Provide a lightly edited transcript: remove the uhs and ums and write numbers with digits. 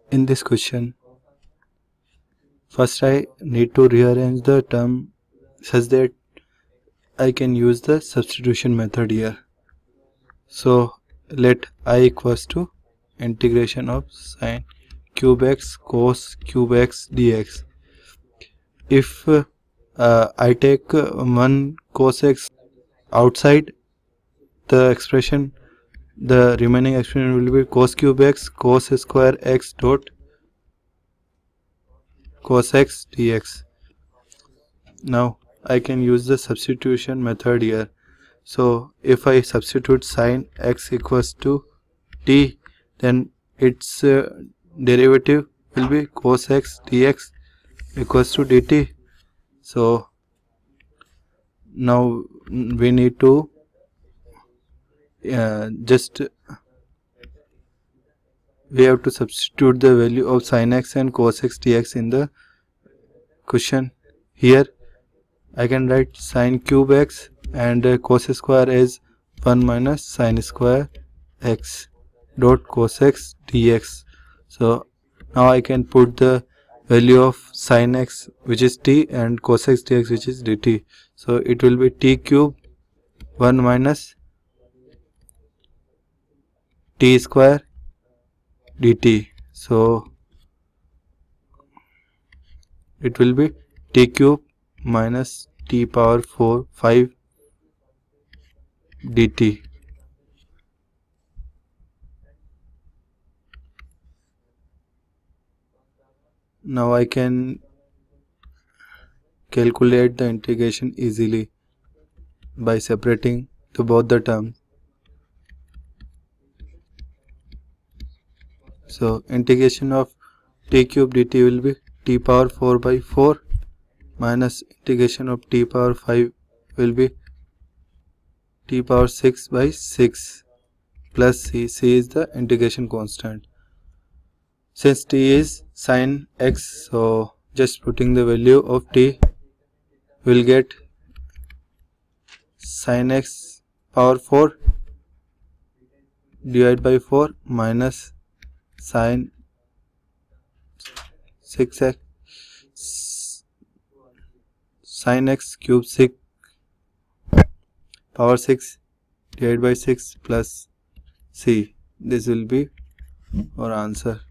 In this question, first I need to rearrange the term such that I can use the substitution method here. So let I equals to integration of sine cube x cos cube x dx. If I take one cos x outside the expression, the remaining expression will be cos cube x cos square x dot cos x dx. Now I can use the substitution method here. So if I substitute sine x equals to t, then its derivative will be cos x dx equals to dt. So now we need to we have to substitute the value of sin x and cos x dx in the question. Here I can write sin cube x and cos square as 1 minus sin square x dot cos x dx. So now I can put the value of sin x, which is t, and cos x dx, which is dt. So it will be t cube 1 minus t square dt. So it will be t cube minus t power 5 dt. Now I can calculate the integration easily by separating both the terms. So integration of t cube dt will be t power 4 by 4 minus integration of t power 5 will be t power 6 by 6 plus c. C is the integration constant. Since t is sin x, so just putting the value of t, will get sin x power 4 divided by 4 minus sin 6x sin x cube 6 power 6 divided by 6 plus c. This will be our answer.